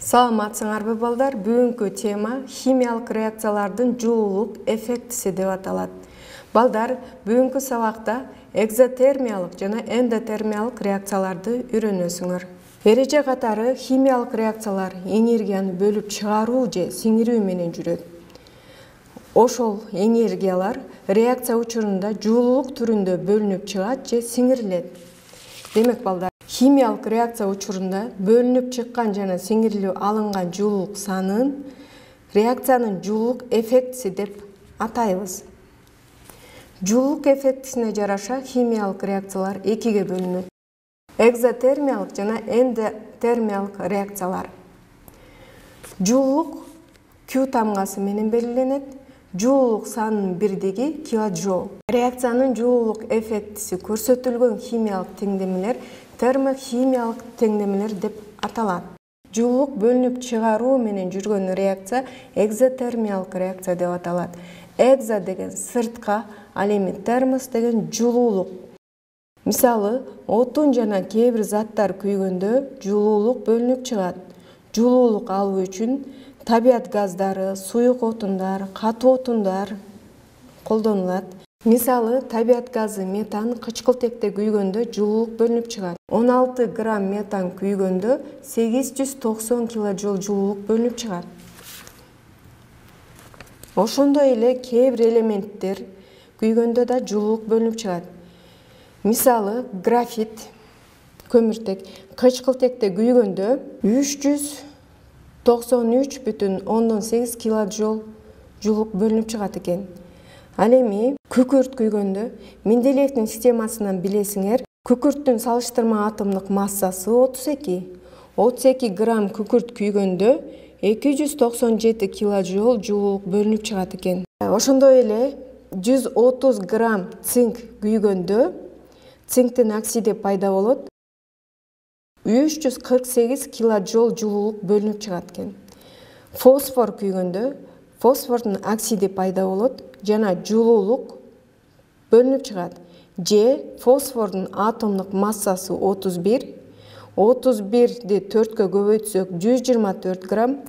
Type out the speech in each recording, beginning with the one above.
Саламатсыңарбы балдар, бүгүнкү тема химиялык реакциялардын жылуулук эффектиси деп аталат. Балдар, бүгүнкү сабакта экзотермиялык жана эндотермиялык реакцияларды үйрөнөсүңөр. Эреже катары химиялык реакциялар энергияны бөлүп чыгаруу же сиңирүү менен жүрөт. Ошол энергиялар реакция учурунда жылуулук түрүндө бөлүнүп чыгат же сиңирилет. Демек балдар, химиялык реакция учурунда бөлүнүп чыккан жана сиңирилип алынган жылуулук санын реакциянын жылуулук эффектиси деп атайбыз. Жылуулук эффектисине жараша химиялык реакциялар экиге бөлүнөт. Экзотермиялык жана эндотермиялык реакциялар. Жылуулук Q тамгасы менен белгиленет. Жылуулук санынын бирдиги килоджоул. Реакциянын жылуулук эффектиси көрсөтүлгөн химиялык теңдемелер термохимиялык теңдемелер деп аталат. Жылуулук бөлүнүп чыгаруу менен жүргөн реакция экзотермиялык реакция деп аталат. Экзо деген сыртка, ал эми термос деген жылуулук. Мисалы, отун жана кээ бир заттар күйгөндө жылуулук бөлүнүп чыгат. Жылуулук алуу үчүн табият газдары, суюк отундар, катуу отундар колдонулат. Мисалы, табият газы метан кычкылтекте күйгөндө жылуулук бөлүнүп чыгат. 16 грамм метан күйгөндө 890 килоджоул жылуулук бөлүнүп чыгат. Ошондой эле кээ бир элементтер күйгөндө да жылуулук бөлүнүп чыгат. Мисалы, графит, көмүртек кычкылтекте күйгөндө 393,8 килоджоул жылуулук бөлүнүп чыгат экен. Ал эми күкүрт күйгөндө Менделеевдин системасынан билесиңер, күкүрттүн салыштырма атомдук массасы 32. 32 грамм күкүрт күйгөндө 297 килоджоул жылуулук бөлүнүп чыгат экен. Ошондой эле 130 грамм цинк күйгөндө цинктин оксиди пайда болот. 348 килоджоул жылуулук бөлүнүп чыгат экен. Фосфор күйгөндө фосфордун оксиди пайда болот жана жылуулук бөлүнүп чыгат. Же фосфордун атомдук массасы 31. 31ди 4кө көбөйтсөк 124 грамм.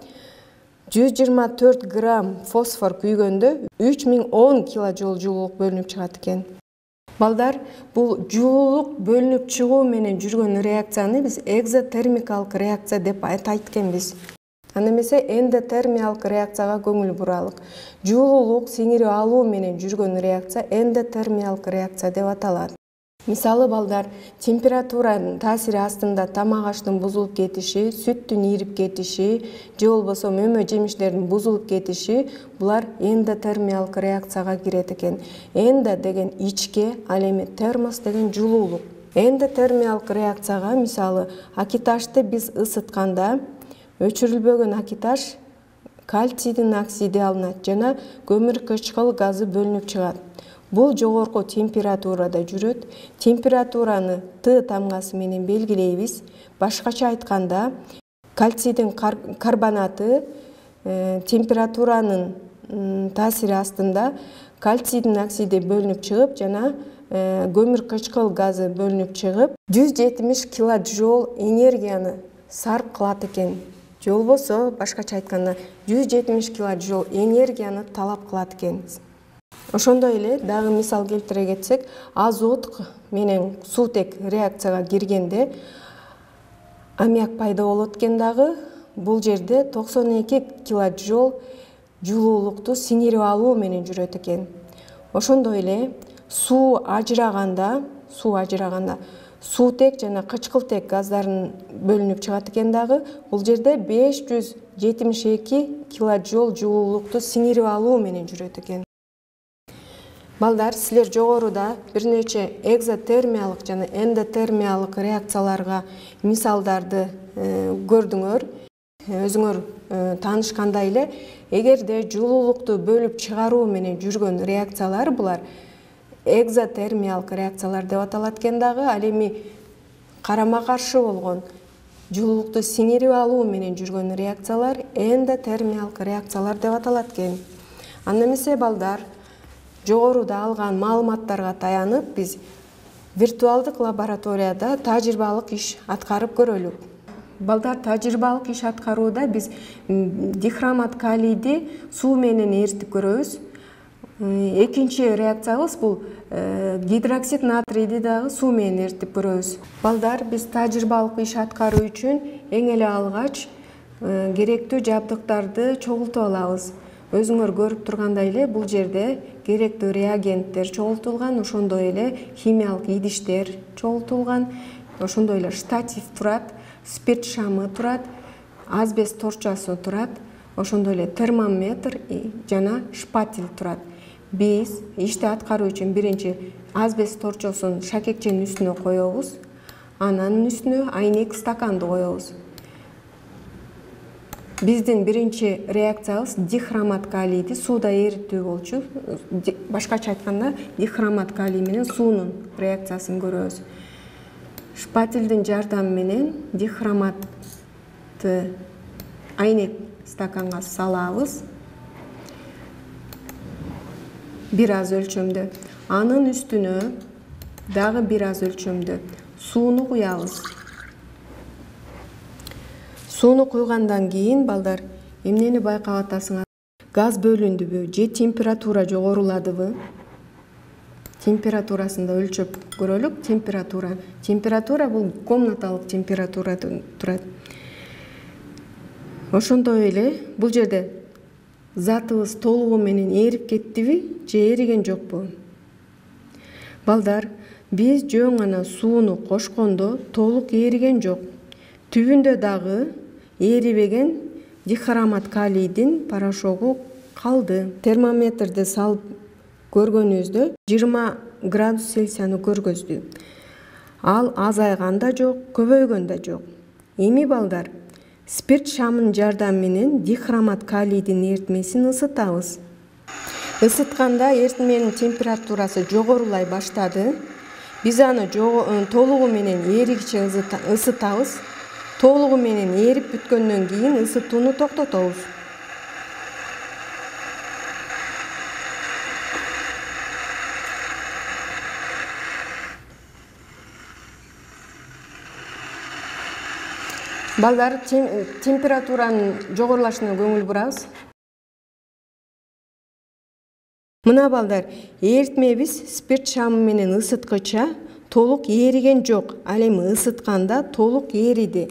124 грамм фосфор күйгөндө 3010 килоджоул жылуулук бөлүнүп чыгат экен. Балдар, бул жылуулук бөлүнүп чыгуу менен жүргөн реакцияны биз экзотермикалык реакция деп айтат экенбиз. Анда эмесе эндотермиялык реакцияга көңүл буралык. Жылуулук сиңирип алуу менен жүргөн реакция эндотермиялык реакция деп аталат. Мисалы балдар, температуранын таасири астында тамак аштын бузулуп кетиши, сүттүн ийирип кетиши, же болбосо мөмө жемиштердин бузулуп кетиши, булар эндотермиялык реакцияга кирет экен. Эндо деген ичке, ал эми термос деген жылуулук. Эндотермиялык реакцияга мисалы, акиташты биз ысытканда өчүрүлбөгөн акиташ кальцийдин оксиди алынат жана көмүр кычкыл газы бөлүнүп чыгат. Бул жогорку температурада жүрөт. Температураны Т тамгасы менен белгилейбиз. Башкача айтканда, кальцийдин карбонаты температуранын таасири астында кальцийдин оксиди бөлүнүп чыгып жана көмүр кычкыл газы бөлүнүп чыгып 170 килоджоул энергияны сарп кылат экен. Же болбосо башкача айтканда 170 килоджоул энергияны талап кылат экен. Ошондой эле дагы мисал келтире кетсек, азот менен суутек реакцияга киргенде аммиак пайда болот экен дагы. Бул жерде 92 килоджоул жылуулукту сиңирип алуу менен жүрөт экен. Ошондой эле суу ажыраганда суутек жана кычкылтек газдарын бөлүнүп чыгат экен дагы. Бул жерде 572 килоджоул жылуулукту сиңирип алуу менен жүрөт экен. Балдар, силер жогоруда бир нече экзотермиялык жана эндотермиялык реакцияларга мисалдарды көрдүңөр. Өзүңөр таанышкандай эле, эгерде жылуулукту бөлүп чыгаруу менен жүргөн реакциялар булар экзотермиялык реакциялар деп аталат экен дагы. Ал эми карама каршы болгон жылуулукту сиңирип алуу менен жүргөн реакциялар эндотермиялык реакциялар деп аталат экен. Анда эмесе балдар, жогоруда алган маалыматтарга таянып биз виртуалдык лабораторияда тажрыйбалык иш аткарып көрөлүк. Балдар, тажрыйбалык иш аткарууда биз дихромат калийди суу менен эритип көрөбүз. Экинчи реакциябыз бул гидроксид натрийди дагы суу менен эритип көрөбүз. Балдар, биз тажрыйбалык иш аткаруу үчүн эң эле алгач керектүү жабдыктарды чогултуп алабыз. Өзүңөр көрүп тургандай эле бул жерде керектүү реагенттер чогултулган, ошондой эле химиялык идиштер чогултулган, ошондой эле штатив турат, спирт шамы турат, асбест торчосу турат, ошондой эле термометр жана шпатель турат. Биз ишти аткаруу үчүн биринчи асбест торчосун шакекченин үстүнө коебуз, анан үстүнө айнек стаканды коебуз. Биздин биринчи реакциябыз дихромат калийди сууда эритүү болчу. Башкача айтканда, дихромат калий менен суунун реакциясын көрөбүз. Шпательдин жардамы менен дихроматты айнек стаканга салабыз. Бир аз өлчөмдө. Анын үстүнө дагы бир аз өлчөмдө сууну куябыз. Сууну куйгандан кийин балдар, эмнени байкап атасыңар? Газ бөлүндүбү же температура жогоруладыбы? Температурасын да өлчөп көрөлүк. Температура бул комнаталык температурадан турат. Ошондой эле бул жерде затыбыз толугу менен эрип кеттиби же эриген жокпу? Балдар, биз жөн гана сууну кошкондо толук эриген жок. Түбүндө дагы эрибеген дихромат калийдин порошогу калды. Термометрди салып көргөнүбүздө 20 градус Цельсияны көргөздү. Ал азайган да жок, көбөйгөн да жок. Эми балдар, спирт шамынын жардамы менен дихромат калийдин эритмесин ысытабыз. Isıtkanda eritmenin temperatурасы жогорулай баштады. Биз аны толугу менен эригиче ысытабыз. Толугу менен эрип бүткөндөн кийин ысытууну токтотобуз. Балдар, температуранын жогорулашына көңүл бурабыз. Мына балдар, эритмебиз спирт шамы менен ысыткыча толук эриген жок. Ал эми ысытканда толук эриди.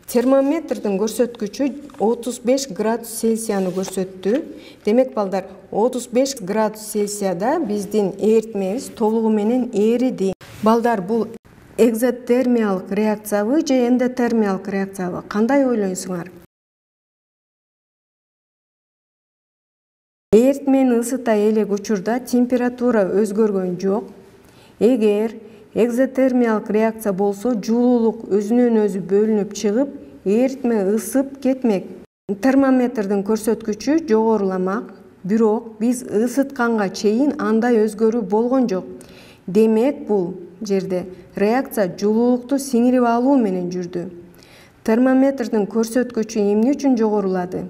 Термометрдин көрсөткүчү 35 градус Цельсияны көрсөттү. Демек балдар, 35 градус Цельсияда биздин эритмебиз толугу менен эриди. Балдар, бул экзотермиялык реакциябы же эндотермиялык реакциябы? Кандай ойлойсуңар? Эритмени ысыта элек учурда температура өзгөргөн жок. Эгер экзотермиялык реакция болсо, жылуулук өзүнөн өзү бөлүнүп чыгып, эритме ысып кетмек. Термометрдин көрсөткүчү жогоруламак, бирок биз ысытканга чейин андай өзгөрүү болгон жок. Демек, бул жерде реакция жылуулукту сиңирип алуу менен жүрдү. Термометрдин көрсөткүчү эмне үчүн жогорулады?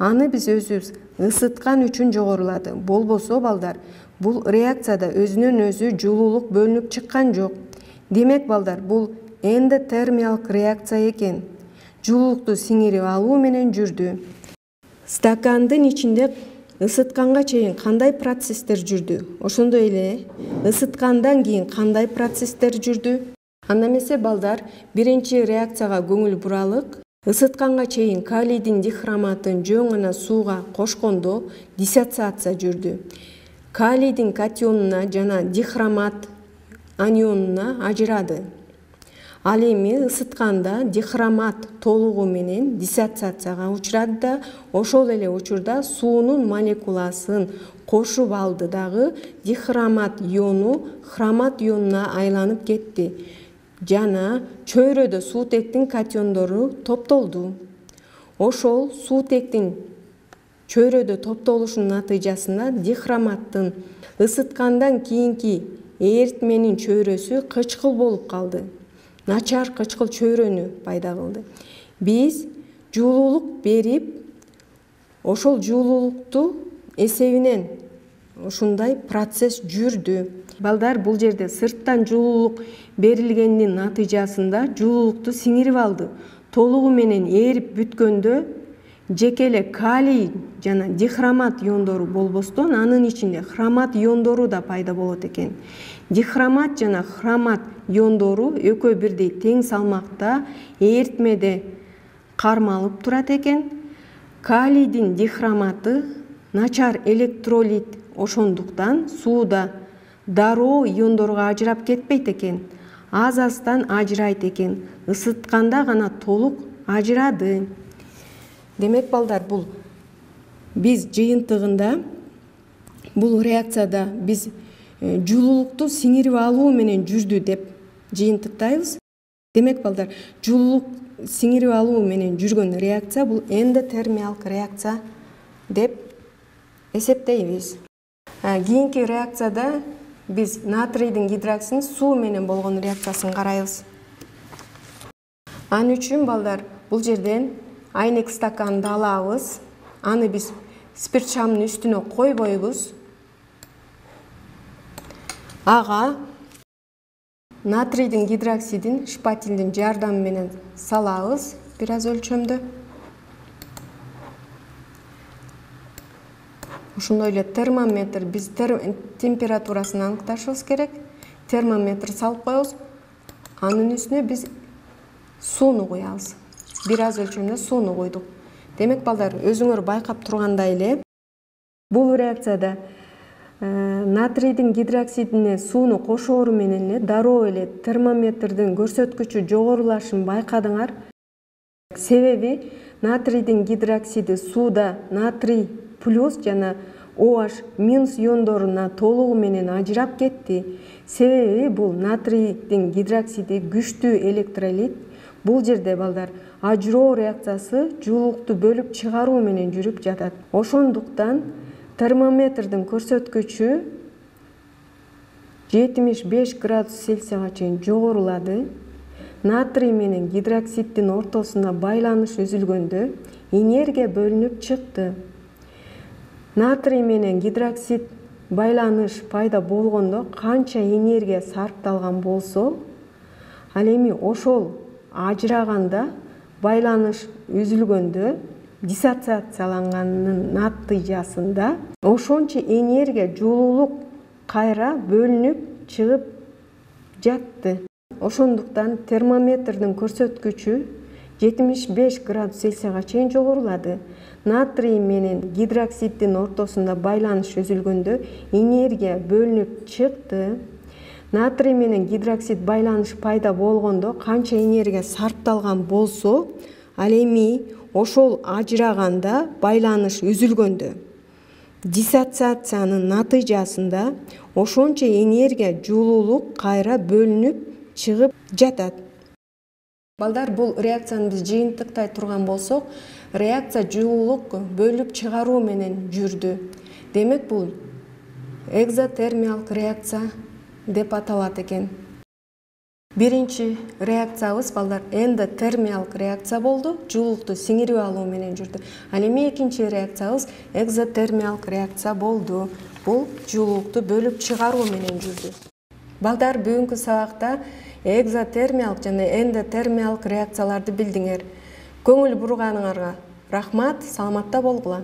Аны биз өзүбүз ысыткан үчүн жогорулады. Болбосо балдар, бул реакцияда өзүнөн өзү жылуулук бөлүнүп чыккан жок. Демек балдар, бул эндотермиялык реакция экен. Жылуулукту сиңирип алуу менен жүрдү. Стакандын ичинде ысытканга чейин кандай процесстер жүрдү? Ошондой эле ысыткандан кийин кандай процесстер жүрдү? Анда эмесе балдар, биринчи реакцияга көңүл буралык. Isıtkanга чейин калийдин дихроматын жөн гана сууга кошкондо диссоциация жүрдү. Калийдин катионуна жана дихромат анионуна ажырады. Ал эми ысытканда дихромат толугу менен диссоциацияга учурады да, ошол эле учурда суунун молекуласын кошуп алды дагы дихромат иону хромат ионуна айланып кетти. Жана чөйрөдө суутектин катиондору топтолду. Ошол суутектин чөйрөдө топтолушунун натыйжасында дихроматтын ысыткандан кийинки эритменин чөйрөсү кычкыл болуп калды. начар кычкыл чөйрөнү пайда кылды. Биз жуулуулук берип, ошол жуулуулукту эсебинен ушундай процесс жүрдү. Балдар, бул жерде сырттан жуулуулук берилгендин натыйжасында жуулуулукту сиңирип алды. Толугу менен ээрип бүткөндө жеке эле калий жана дихромат иондору болбостон, анын ичинде хромат иондору да пайда болот экен. Дихромат жана хромат иондору экөө бирдей тең салмакта ээритмеде кармалып турат экен. Калийдин дихроматы начар электролит, ошондуктан сууда дароо иондорго ажырап кетпейт экен. Аз-аздан ажырайт экен. Ысытканда гана толук ажырады. Демек балдар, бул биз жыйынтыгында бул реакцияда биз жуулуулукту сиңирип алуу менен жүрдү деп жыйынтыктайбыз. Демек балдар, жуулуулук сиңирип алуу менен жүргөн реакция бул эндотермиялык реакция деп эсептейбиз. Кийинки реакцияда биз натрийдин гидроксидин суу менен болгон реакциясын карайбыз. Анын үчүн балдар, бул жерден айнек стаканды алабыз. Аны биз спирт шамынын үстүнө койбойбуз. Ага натрийдин гидроксидин шпательдин жардамы менен салабыз бир аз өлчөмдө. Ошондой эле термометр, биз температурасын аныкташыбыз керек. Термометр салып коебуз. Анын үстүнө биз сууну куябыз. Бир аз өлчөмдө сууну койдук. Демек балдар, өзүңөр байкап тургандай эле, бул реакцияда натрийдин гидроксидине сууну кошоору менен эле дароо эле термометрдин көрсөткүчү жогорулашын байкадыңар. Себеби натрийдин гидроксиди сууда натрий плюс жана OH минус иондоруна толугу менен ажырап кетти. Себеби бул натрийдин гидроксиди күчтүү электролит. Бул жерде балдар, ажыроо реакциясы жуулукту бөлүп чыгаруу менен жүрүп жатат. Ошондуктан термометрдин көрсөткүчү 75 градус Цельсияга чейин жогорулады. Натрий менен гидроксиддин ортосунда байланыш үзүлгөндө энергия бөлүнүп чыкты. Натрий менен гидроксид байланыш пайда болгондо канча энергия сарпталган болсо, ал эми ошол ажыраганда, байланыш үзүлгөндө, диссоциацияланганын натыйжасында ошончо энергия жуулуулук кайра бөлүнүп чыгып жатты. Ошондуктан термометрдин көрсөткүчү 75 градус Цельсияга чейин жогорулады. Натрий менен гидроксиддин ортосунда байланыш үзүлгөндө энергия бөлүнүп чыкты. Натрий менен гидроксид байланыш пайда болгондо канча энергия сарпталган болсо, ал эми ошол ажыраганда, байланыш үзүлгөндө, диссоциациянын натыйжасында ошончо энергия жуулуулук кайра бөлүнүп чыгып жатат. Балдар, бул реакцияны биз жыйынтыктай турган болсок, реакция жуулуулук бөлүп чыгаруу менен жүрдү. Демек, бул экзотермиялык реакция деп аталат экен. Биринчи реакциябыз балдар эндотермиялык реакция болду, жуулукту сиңирип алуу менен жүрдү. Ал эми экинчи реакциябыз экзотермиялык реакция болду. Бул жуулукту бөлүп чыгаруу менен жүрдү. Балдар, бүгүнкү сабакта экзотермиялык жана эндотермиялык реакцияларды билдиңер. Көңүл бурганыңарга рахмат, саламатта болгула.